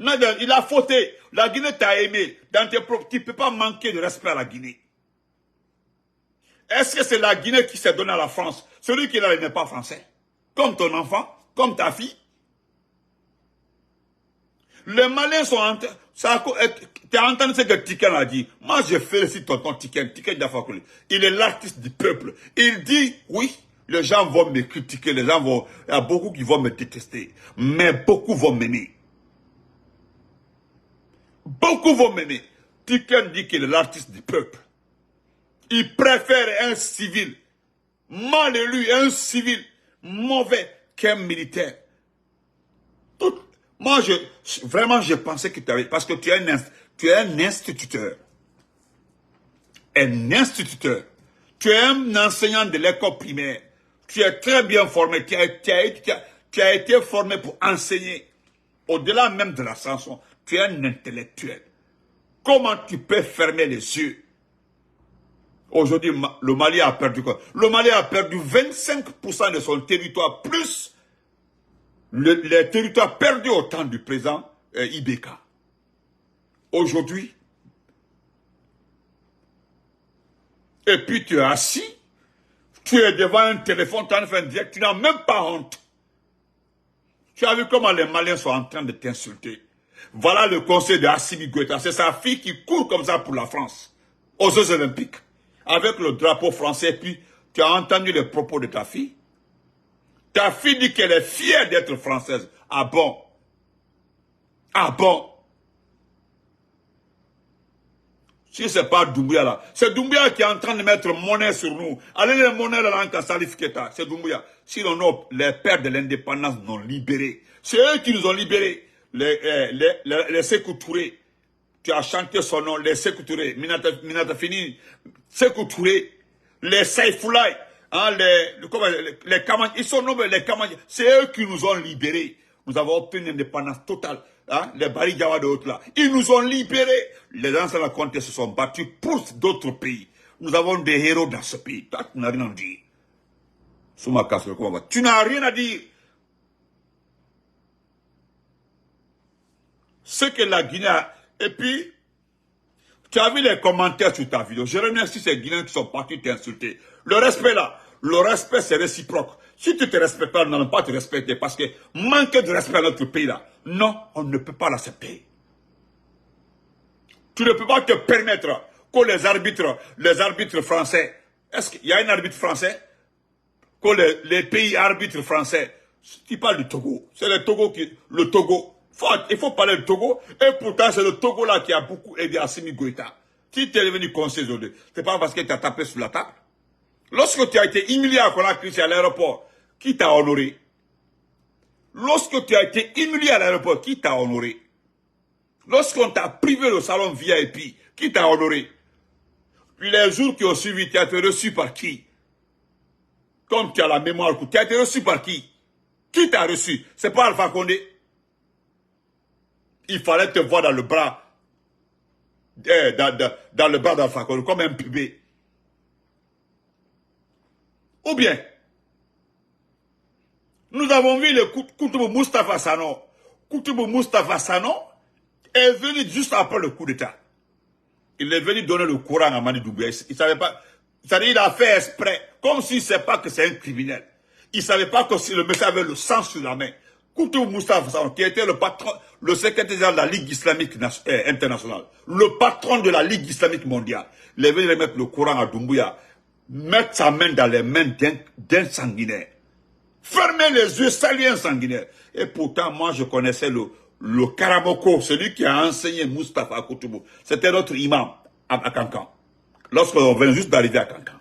Il a fauté. La Guinée t'a aimé. Dans tes propres, tu ne peux pas manquer de respect à la Guinée. Est-ce que c'est la Guinée qui s'est donnée à la France? Celui qui n'est pas français. Comme ton enfant, comme ta fille. Les Maliens sont en train... Tu as entendu ce que Tiken a dit. Moi, je félicite tonton Tiken Dafakouli. Il est l'artiste du peuple. Il dit, oui, les gens vont me critiquer, il y a beaucoup qui vont me détester. Mais beaucoup vont m'aimer. Beaucoup vont m'aimer. Tiken dit qu'il est l'artiste du peuple. Il préfère un civil mal élu, un civil mauvais qu'un militaire. Moi, vraiment, je pensais que tu avais... Parce que tu es un instituteur. Un instituteur. Tu es un enseignant de l'école primaire. Tu es très bien formé. Tu as été formé pour enseigner. Au-delà même de la chanson, tu es un intellectuel. Comment tu peux fermer les yeux? Aujourd'hui, le Mali a perdu quoi? Le Mali a perdu 25% de son territoire, plus les territoires perdus au temps du président Ibeka. Aujourd'hui, et puis tu es assis, tu es devant un téléphone, tu as fait un direct, tu n'as même pas honte. Tu as vu comment les Maliens sont en train de t'insulter. Voilà le conseil de Assimi Goïta. C'est sa fille qui court comme ça pour la France, aux Jeux Olympiques, avec le drapeau français. Puis, tu as entendu les propos de ta fille. Ta fille dit qu'elle est fière d'être française. Ah bon? Ah bon? Si ce n'est pas Doumbouya là, c'est Doumbouya qui est en train de mettre monnaie sur nous. Allez les monnaies là, en Salif Keita, c'est Doumbouya. Sinon, les pères de l'indépendance nous ont libérés. C'est eux qui nous ont libérés. Les Sékou Touré. Tu as chanté son nom, les Sékou Touré. Minata Fini, Sékou Touré. Les Saïfoulaï. Hein, les Kamani, ils sont nommés les Kamani. C'est eux qui nous ont libérés. Nous avons obtenu une indépendance totale. Hein, les Bari Jawa de l'autre là. Ils nous ont libérés. Les anciens la Comté se sont battus pour d'autres pays. Nous avons des héros dans ce pays. Toi, tu n'as rien à dire. Tu n'as rien à dire. Ce que la Guinée a... Et puis, tu as vu les commentaires sur ta vidéo. Je remercie ces Guinéens qui sont partis t'insulter. Le respect là, le respect c'est réciproque. Si tu te respectes pas, on ne va pas te respecter parce que manquer de respect à notre pays là, non, on ne peut pas l'accepter. Tu ne peux pas te permettre que les arbitres français, est-ce qu'il y a un arbitre français? Que les pays arbitres français, tu parles du Togo, c'est le Togo il faut parler du Togo, et pourtant c'est le Togo là qui a beaucoup aidé Assimi Goïta. Si tu es devenu conseiller aujourd'hui, c'est pas parce que tu as tapé sur la table. Lorsque tu as été humilié à Conakry à l'aéroport, qui t'a honoré? Lorsque tu as été humilié à l'aéroport, qui t'a honoré? Lorsqu'on t'a privé le salon VIP, qui t'a honoré? Puis les jours qui ont suivi, tu as été reçu par qui? Comme tu as la mémoire, tu as été reçu par qui? Qui t'a reçu? C'est pas Alpha Condé. Il fallait te voir dans le bras, dans le bras d'Alpha Condé, comme un bébé. Ou bien, nous avons vu le Koutoubou Moustapha Sano. Koutoubou Moustapha Sano est venu juste après le coup d'État. Il est venu donner le courant à Mani Doumbouya. Il savait pas, c'est-à-dire il a fait exprès, comme s'il ne sait pas que c'est un criminel. Il ne savait pas que si le monsieur avait le sang sur la main. Koutoubou Moustapha Sano, qui était le patron, le secrétaire général de la Ligue islamique internationale, le patron de la Ligue islamique mondiale, il est venu remettre le courant à Doumbouya, mettre sa main dans les mains d'un sanguinaire. Fermer les yeux, saluer un sanguinaire. Et pourtant, moi, je connaissais le Karamoko, celui qui a enseigné Moustapha Koutoubou. C'était notre imam à Kankan. Lorsqu'on venait juste d'arriver à Kankan.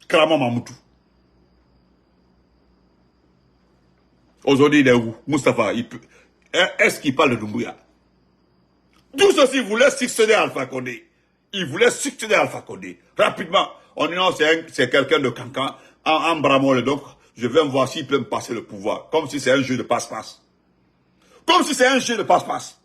Karamo Mamoutou. Aujourd'hui, il est où? Moustapha, est-ce qu'il parle de Doumbouya? Tout ceci voulait succéder à Alpha Condé. Il voulait succéder à Alpha Condé. Rapidement, on dit non, c'est quelqu'un de Kankan, en Bramole, donc je vais me voir s'il peut me passer le pouvoir. Comme si c'est un jeu de passe-passe. Comme si c'est un jeu de passe-passe.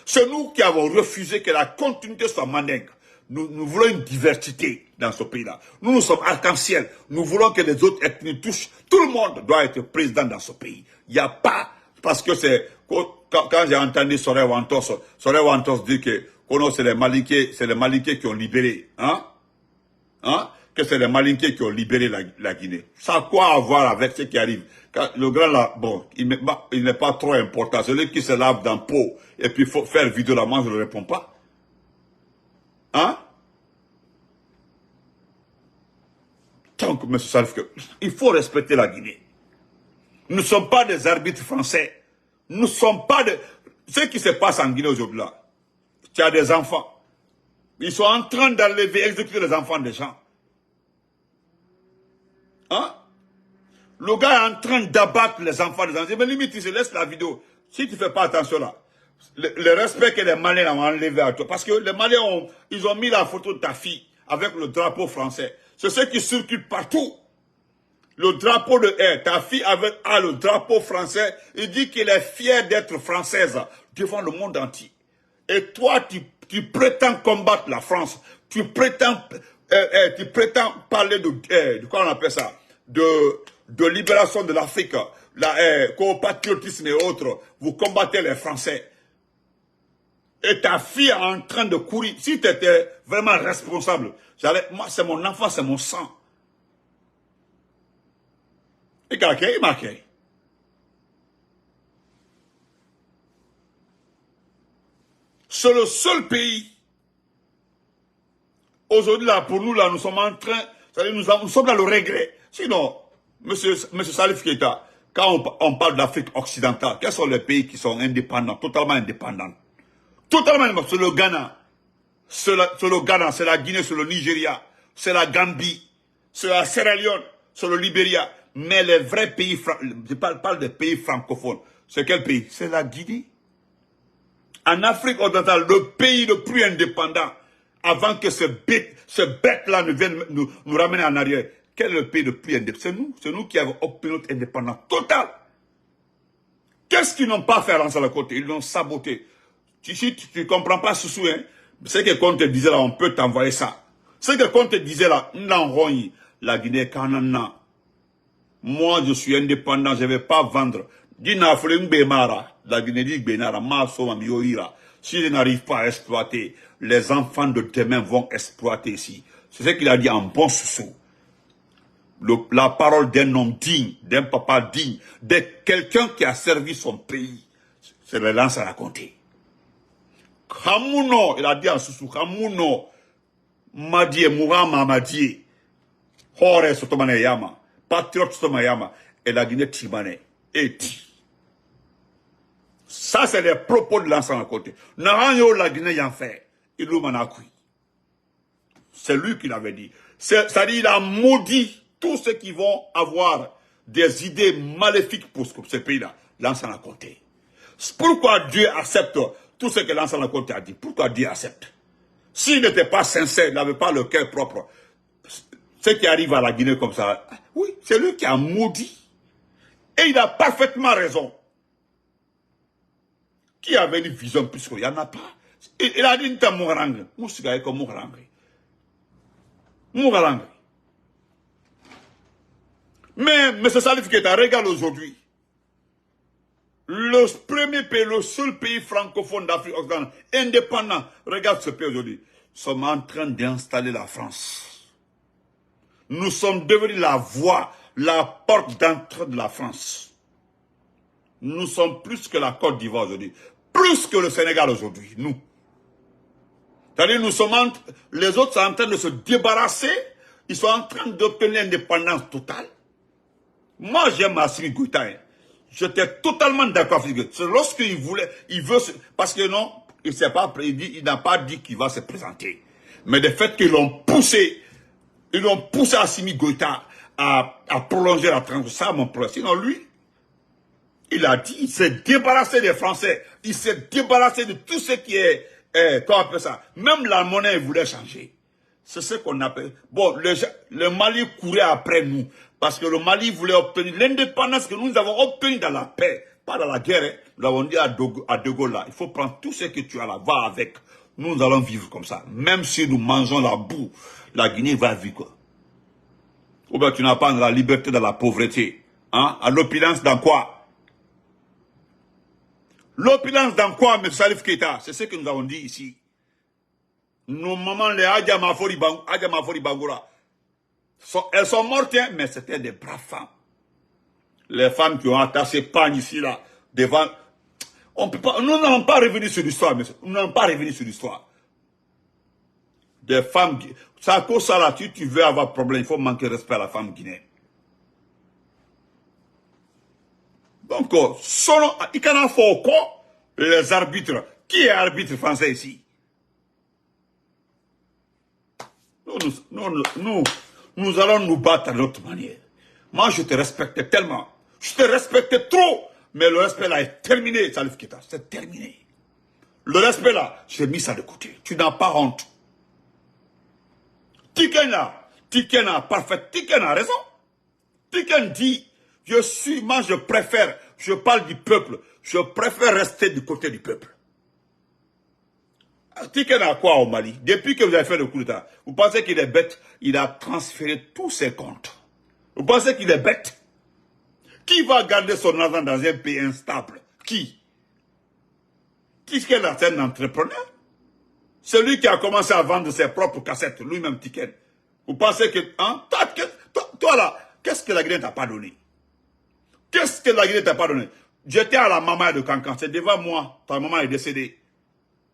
C'est nous qui avons refusé que la continuité soit mandingue. Nous voulons une diversité dans ce pays-là. Nous sommes arc-en-ciel. Nous voulons que les autres ethnies touchent. Tout le monde doit être président dans ce pays. Il n'y a pas, parce que c'est, quand j'ai entendu Soraya Wantos dire que c'est les Malinqués qui ont libéré, que c'est les Malinqués qui ont libéré la Guinée. Ça a quoi à voir avec ce qui arrive? Quand le grand là, bon, il n'est pas trop important. Celui qui se lave dans le pot et puis faut faire vidéo là, moi je ne réponds pas. Donc, M. Salif, il faut respecter la Guinée. Nous ne sommes pas des arbitres français. Nous ne sommes pas de... Ce qui se passe en Guinée aujourd'hui là, tu as des enfants. Ils sont en train d'enlever, exécuter les enfants des gens. Le gars est en train d'abattre les enfants des gens. Mais limite, il se laisse la vidéo. Si tu ne fais pas attention là, le respect que les Maliens ont enlevé à toi. Parce que les Maliens, ils ont mis la photo de ta fille avec le drapeau français. C'est ce qui circule partout. Le drapeau de ta fille a le drapeau français. Il dit qu'il est fier d'être française devant le monde entier. Et toi, tu prétends combattre la France. Tu prétends parler de quoi on appelle ça? De libération de l'Afrique, patriotisme et autres. Vous combattez les Français. Et ta fille est en train de courir. Si tu étais vraiment responsable, moi, c'est mon enfant, c'est mon sang. Et quelqu'un, il m'a créé. C'est le seul pays. Aujourd'hui, là, pour nous, là, nous sommes en train, nous sommes dans le regret. Sinon, monsieur Salif Keita, quand on parle de l'Afrique occidentale, quels sont les pays qui sont indépendants, totalement indépendants? Totalement indépendants. C'est le Ghana. C'est le Ghana, c'est la Guinée, c'est le Nigeria, c'est la Gambie, c'est la Sierra Leone, c'est le Libéria. Mais les vrais pays, je parle des pays francophones. C'est quel pays? C'est la Guinée. En Afrique occidentale, le pays le plus indépendant, avant que ce bête-là ne vienne nous ramener en arrière. Quel est le pays le plus indépendant? C'est nous qui avons obtenu notre indépendance totale. Qu'est-ce qu'ils n'ont pas fait à l'ancien côté? Ils l'ont saboté. Tu ne comprends pas, Soussou, hein? Ce que Conte disait là, on peut t'envoyer ça. Ce que Conte disait là, la Guinée Kanana. Moi, je suis indépendant, je ne vais pas vendre. La Guinée dit Benara, si je n'arrive pas à exploiter, les enfants de demain vont exploiter ici. C'est ce qu'il a dit en bon Soussou. La parole d'un homme digne, d'un papa digne, de quelqu'un qui a servi son pays. C'est le lance à raconter. Khamouno, il a dit en Soussou, Khamouno, Madie, Mourama Madie, Hore Sotomane Yama, Patriote Sotomane Yama, et la Guinée Tibane, et ça, c'est les propos de l'ancien à côté. Naranyo, la Guinée, y en fait. Il nous a cuit. C'est lui qui l'avait dit. C'est-à-dire, il a maudit tous ceux qui vont avoir des idées maléfiques pour ce pays-là. L'ancien à côté. Pourquoi Dieu accepte tout ce que l'ancien à côté a dit? Pourquoi Dieu accepte? S'il n'était pas sincère, il n'avait pas le cœur propre. Ce qui arrive à la Guinée comme ça, oui, c'est lui qui a maudit. Et il a parfaitement raison. Qui avait une vision plus qu'il n'y en a pas? Il a dit, t'as Mouharang. Moussigaye comme Mouharang. Mouharang. Mais M. Salif Keita, regarde aujourd'hui. Le premier pays, le seul pays francophone d'Afrique occidentale, indépendant, regarde ce pays aujourd'hui. Nous sommes en train d'installer la France. Nous sommes devenus la voie, la porte d'entrée de la France. Nous sommes plus que la Côte d'Ivoire aujourd'hui. Plus que le Sénégal aujourd'hui, nous. C'est-à-dire, les autres sont en train de se débarrasser. Ils sont en train d'obtenir l'indépendance totale. Moi, j'aime Assimi Goïta. J'étais totalement d'accord avec lui. C'est lorsqu'il voulait, parce que non, il s'est pas, il n'a pas dit qu'il va se présenter. Mais le fait qu'ils l'ont poussé Assimi Goïta à prolonger la transition, ça, mon problème. Sinon, lui, il a dit, il s'est débarrassé des Français. Il s'est débarrassé de tout ce qui est, comment on appelle ça? Même la monnaie, il voulait changer. C'est ce qu'on appelle. Bon, le Mali courait après nous. Parce que le Mali voulait obtenir l'indépendance que nous avons obtenue dans la paix. Pas dans la guerre. Hein. Nous l'avons dit à De Gaulle là. Il faut prendre tout ce que tu as là, va avec. Nous allons vivre comme ça. Même si nous mangeons la boue, la Guinée va vivre. Ou bien tu n'as pas la liberté dans la pauvreté. Hein? À l'opulence dans quoi? L'opulence dans quoi, M. Salif Keita? C'est ce que nous avons dit ici. Nos mamans, les Adja Mafori Bangoura, elles sont mortes, hein, mais c'était des braves femmes. Les femmes qui ont attaché pagne ici, là, devant. On peut pas, nous n'allons pas revenir sur l'histoire, monsieur. Nous n'allons pas revenir sur l'histoire. Des femmes, c'est à cause de ça là, tu veux avoir problème, il faut manquer respect à la femme guinéenne. Donc, il y en a fort quoi, les arbitres. Qui est arbitre français ici? Nous allons nous battre de notre manière. Moi, je te respectais tellement. Je te respectais trop. Mais le respect là est terminé, Salif Keita. C'est terminé. Le respect là, j'ai mis ça de côté. Tu n'as pas honte. Tiken a parfait. Tiken a raison. Tiken dit, moi je parle du peuple. Je préfère rester du côté du peuple. Tiken a quoi au Mali? Depuis que vous avez fait le coup d'État, vous pensez qu'il est bête? Il a transféré tous ses comptes. Vous pensez qu'il est bête? Qui va garder son argent dans un pays instable? Qui? Tiken est un entrepreneur. Celui qui a commencé à vendre ses propres cassettes, lui-même Tiken. Vous pensez que... Hein? Toi là, qu'est-ce que la Guinée t'a pas donné? Qu'est-ce que la Guinée t'a pas donné? J'étais à la maman de Cancan. C'est devant moi. Ta maman est décédée.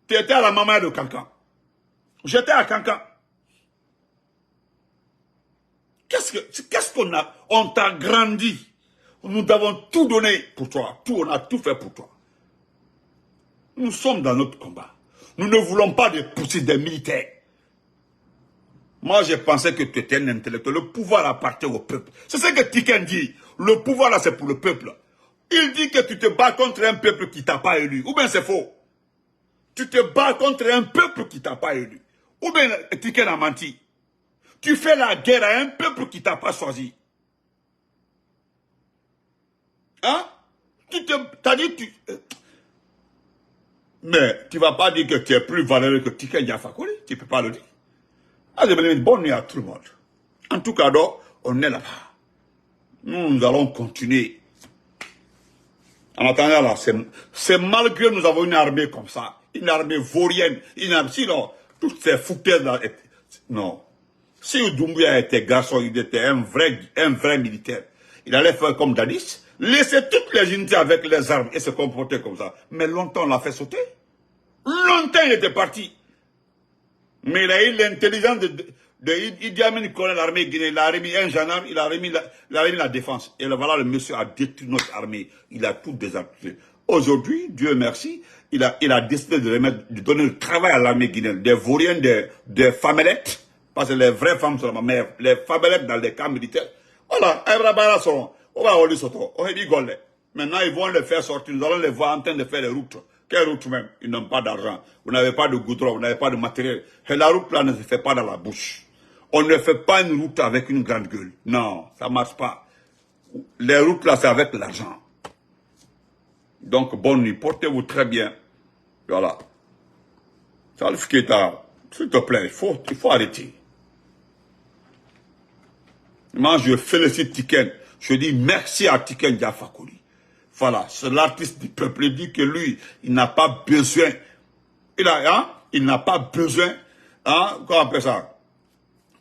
Tu étais à la maman de Cancan. J'étais à Cancan. Qu'est-ce qu'on a? On t'a grandi. Nous avons tout donné pour toi. On a tout fait pour toi. Nous sommes dans notre combat. Nous ne voulons pas de pousser des militaires. Moi, je pensais que tu étais un intellectuel. Le pouvoir appartient au peuple. C'est ce que Tiken dit. Le pouvoir, là, c'est pour le peuple. Il dit que tu te bats contre un peuple qui t'a pas élu. Ou bien c'est faux. Tu te bats contre un peuple qui t'a pas élu. Ou bien Tiken a menti. Tu fais la guerre à un peuple qui t'a pas choisi. Hein? T'as dit, mais tu vas pas dire que tu es plus valeureux que Tiken Jah Fakoly. Tu peux pas le dire. Ah, je me dis bonne nuit à tout le monde. En tout cas, donc, on est là-bas. Nous allons continuer. En attendant, là, c'est malgré nous avons une armée comme ça, une armée vaurienne, sinon, toutes ces foutaises là, non. Si Doumbouya était garçon, il était un vrai militaire. Il allait faire comme Dadis, laisser toutes les unités avec les armes et se comporter comme ça. Mais longtemps, on l'a fait sauter. Longtemps, il était parti. Mais il a eu l'intelligence de Idi Amin connaît l'armée guinéenne. Il a remis un gendarme, il a remis la défense. Et voilà, le monsieur a détruit notre armée. Il a tout désactivé. Aujourd'hui, Dieu merci, il a décidé de donner le travail à l'armée guinéenne. Des vauriens, des famelettes. Parce que les vraies femmes sont là, mais les famelettes dans les camps militaires. Voilà, Abrabara sont, on va aller sortir. On rigole. Maintenant, ils vont les faire sortir. Nous allons les voir en train de faire les routes. Quelle route même? Ils n'ont pas d'argent. Vous n'avez pas de goudron, vous n'avez pas de matériel. Et la route là ne se fait pas dans la bouche. On ne fait pas une route avec une grande gueule. Non, ça ne marche pas. Les routes là, c'est avec l'argent. Donc, bonne nuit. Portez-vous très bien. Voilà. Salif Keita, s'il te plaît, il faut arrêter. Moi, je félicite Tiken. Je dis merci à Tiken Jah Fakoly. Voilà, c'est l'artiste du peuple. Il dit que lui, il n'a pas besoin. Il n'a pas besoin. Hein, comment on appelle ça?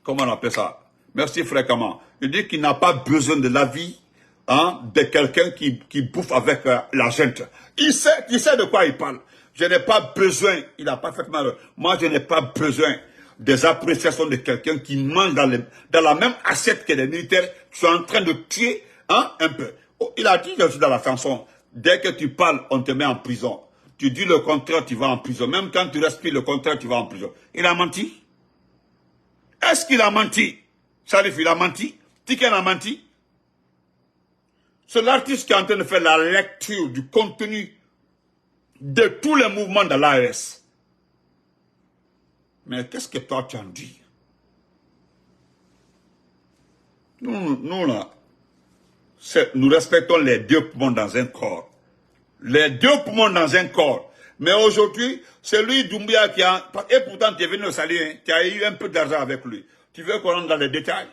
Comment on appelle ça? Merci fréquemment. Il dit qu'il n'a pas besoin de l'avis de quelqu'un qui bouffe avec la gente. Il sait de quoi il parle. Je n'ai pas besoin, il a parfaitement. Moi, je n'ai pas besoin des appréciations de quelqu'un qui mange dans la même assiette que les militaires qui sont en train de tuer un peu. Il a dit aussi dans la chanson, dès que tu parles, on te met en prison. Tu dis le contraire, tu vas en prison. Même quand tu respires le contraire, tu vas en prison. Il a menti? Est-ce qu'il a menti? Salif, il a menti? Tiken a menti? C'est l'artiste qui est en train de faire la lecture du contenu de tous les mouvements de l'ARS. Mais qu'est-ce que toi tu en dis? Nous là, nous respectons les deux poumons dans un corps. Les deux poumons dans un corps. Mais aujourd'hui, c'est lui, Doumbouya, qui a... Et pourtant, tu es venu au salut, hein, tu as eu un peu d'argent avec lui. Tu veux qu'on rentre dans les détails?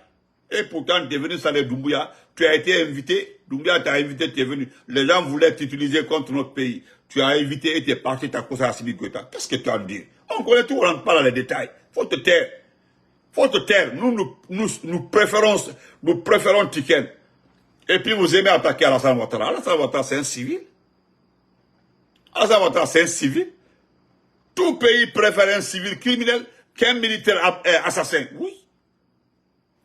Et pourtant, tu es venu saluer Doumbouya. Tu as été invité. Doumbouya t'a invité, tu es venu. Les gens voulaient t'utiliser contre notre pays. Tu as invité et tu es parti, tu as causé à Sidi Goïta. Qu'est-ce que tu as à dire? On connaît tout, on rentre pas dans les détails. Faut te taire. Faut te taire. Nous préférons Tiken. Et puis vous aimez attaquer Alassane Ouattara. Alassane Ouattara, c'est un civil. Alassane Ouattara, c'est un civil. Tout pays préfère un civil criminel qu'un militaire assassin. Oui.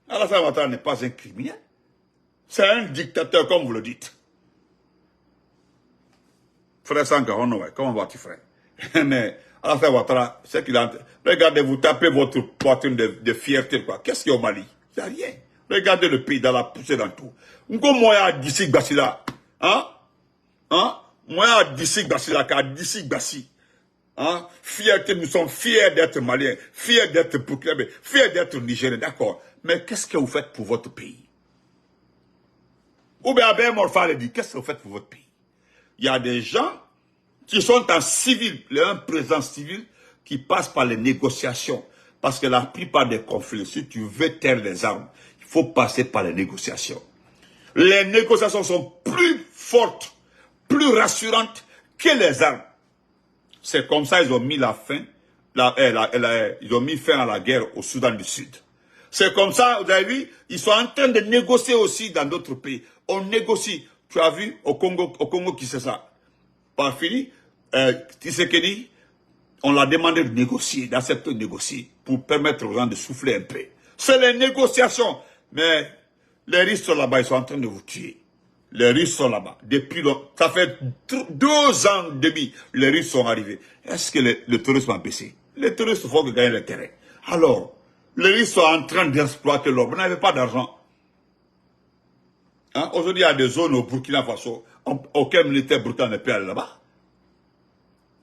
Alassane Ouattara n'est pas un criminel. C'est un dictateur, comme vous le dites. Frère Sankaron, comment vas-tu, frère? Mais Alassane Ouattara, c'est qu'il a... Regardez, vous tapez votre poitrine de fierté, quoi. Qu'est-ce qu'il y a au Mali? Il n'y a rien. Regardez le pays dans la poussée dans tout. Moi, d'ici Bassila. Moi, d'ici Bassila, d'ici Bassi. Fierté, nous sommes fiers d'être Maliens, fiers d'être Burkinabés, fiers d'être Nigériens, d'accord. Mais qu'est-ce que vous faites pour votre pays? Ou bien Abel Morfa dit, qu'est-ce que vous faites pour votre pays? Il y a des gens qui sont en civil, un président civil, qui passe par les négociations. Parce que la plupart des conflits, si tu veux taire les armes, il faut passer par les négociations. Les négociations sont plus fortes, plus rassurantes que les armes. C'est comme ça qu'ils ont mis ils ont mis fin à la guerre au Soudan du Sud. C'est comme ça, vous avez vu, ils sont en train de négocier aussi dans d'autres pays. On négocie. Tu as vu au Congo qui c'est ça? Par fini, Tshisekedi, on l'a demandé de négocier, d'accepter de négocier pour permettre aux gens de souffler un peu. C'est les négociations. Mais les Russes sont là-bas, ils sont en train de vous tuer. Les Russes sont là-bas. Depuis ça fait 2 ans et demi, les Russes sont arrivés. Est-ce que le tourisme a baissé? Les touristes font que gagner le terrain. Alors, les Russes sont en train d'exploiter l'or. Vous n'avez pas d'argent. Aujourd'hui, il y a des zones au Burkina Faso. Aucun militaire burkinabé ne peut aller là-bas.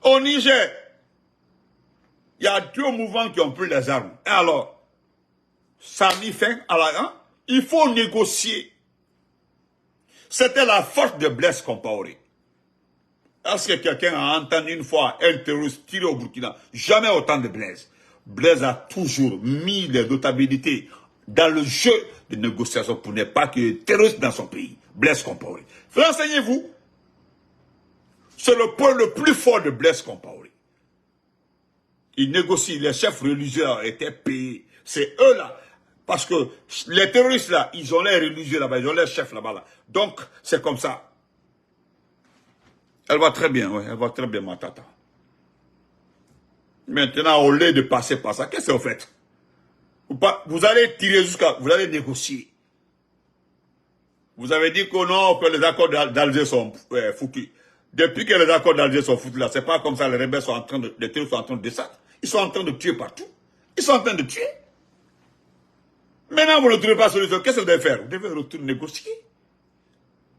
Au Niger, il y a 2 mouvements qui ont pris les armes. Et alors, ça a mis fin à la... Hein? Il faut négocier. C'était la force de Blaise Compaoré. Est-ce que quelqu'un a entendu une fois un terroriste tirer au Burkina? Jamais autant de Blaise. Blaise a toujours mis les notabilités dans le jeu de négociation pour ne pas qu'il y ait terroriste dans son pays. Blaise Compaoré. Renseignez-vous. C'est le point le plus fort de Blaise Compaoré. Il négocie. Les chefs religieux étaient payés. C'est eux là. Parce que les terroristes là, ils ont les religieux là-bas, ils ont les chefs là-bas. Là. Donc, c'est comme ça. Elle va très bien, oui, elle va très bien, ma tata. Maintenant, au lieu de passer par ça, qu'est-ce que vous faites? Vous allez tirer jusqu'à... Vous allez négocier. Vous avez dit que non, que les accords d'Alger sont foutus. Depuis que les accords d'Alger sont foutus là, c'est pas comme ça, les rebelles sont en train de... Les terroristes sont en train de descendre. Ils sont en train de tuer partout. Ils sont en train de tuer. Maintenant, vous ne trouvez pas solution. Qu'est-ce que vous devez faire? Vous devez retourner négocier.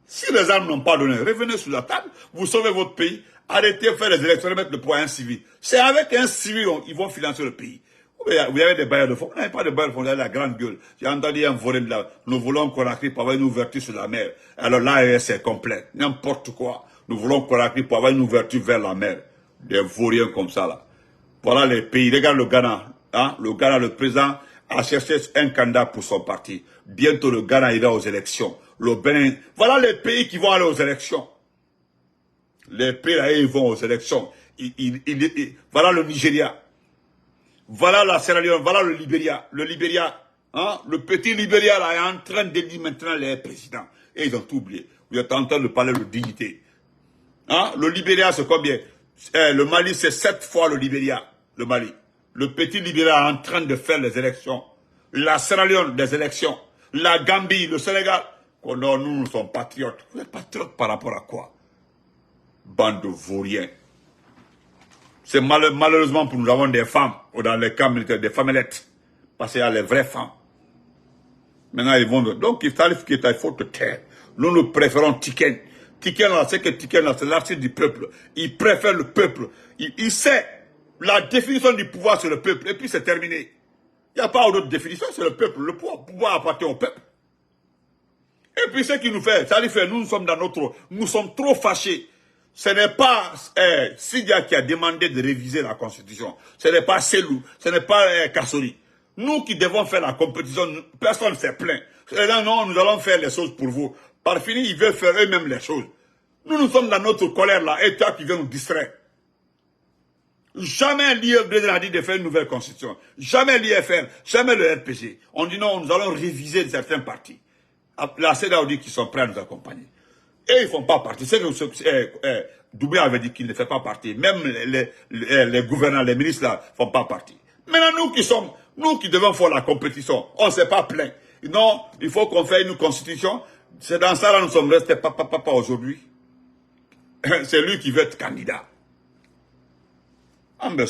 Si les armes n'ont pas donné, revenez sur la table, vous sauvez votre pays, arrêtez de faire les élections, remettre le poids à un civil. C'est avec un civil qu'ils vont financer le pays. Vous avez des bailleurs de fonds. Vous n'avez pas de bailleurs de fonds, vous avez la grande gueule. J'ai entendu un volet de là. Nous voulons Conakry pour avoir une ouverture sur la mer. Alors là, c'est complet. N'importe quoi. Nous voulons Conakry pour avoir une ouverture vers la mer. Des vauriens comme ça là. Voilà les pays. Regarde le Ghana. Hein? Le Ghana, le président a cherché un candidat pour son parti. Bientôt le Ghana ira aux élections. Le Bénin. Voilà les pays qui vont aller aux élections. Les pays là, ils vont aux élections. Voilà le Nigeria. Voilà la Sierra Leone. Voilà le Libéria. Le Libéria, hein, le petit Libéria là est en train d'élire maintenant les présidents. Et ils ont tout oublié. Vous êtes en train de parler de dignité. Hein? Le Libéria, c'est combien? Le Mali, c'est 7 fois le Libéria. Le Mali. Le petit Libéria est en train de faire les élections. La Sierra Leone, des élections. La Gambie, le Sénégal. Oh non, nous sommes patriotes. Vous êtes patriotes par rapport à quoi? Bande de vauriens. C'est malheureusement pour nous avons des femmes dans les camps militaires, des femmelettes. Parce qu'il y a les vraies femmes. Maintenant, ils vont... Donc, il faut te taire. Nous préférons Tiken. Tiken, là, c'est que Tiken, là, c'est l'artiste du peuple. Il préfère le peuple. Il sait la définition du pouvoir sur le peuple. Et puis, c'est terminé. Il n'y a pas d'autre définition, c'est le peuple. Le pouvoir appartient au peuple. Et puis ce qui nous fait, ça lui fait, nous sommes nous sommes trop fâchés. Ce n'est pas Sidia qui a demandé de réviser la Constitution. Ce n'est pas Selou, ce n'est pas Kassori. Nous qui devons faire la compétition, personne ne s'est plaint. Non, nous allons faire les choses pour vous. Par fini, ils veulent faire eux-mêmes les choses. Nous sommes dans notre colère là, et toi qui viens nous distraire. Jamais l'IFD a dit de faire une nouvelle constitution. Jamais l'IFR, jamais le RPG. On dit non, nous allons réviser certains partis. La CEDEAO dit qu'ils sont prêts à nous accompagner. Et ils ne font pas partie. C'est que Doumbé avait dit qu'il ne fait pas partie. Même les gouvernants, les ministres là, ne font pas partie. Maintenant, nous qui devons faire la compétition, on ne s'est pas plaint. Non, il faut qu'on fasse une constitution. C'est dans ça là nous sommes restés papa aujourd'hui. C'est lui qui veut être candidat. Ambes,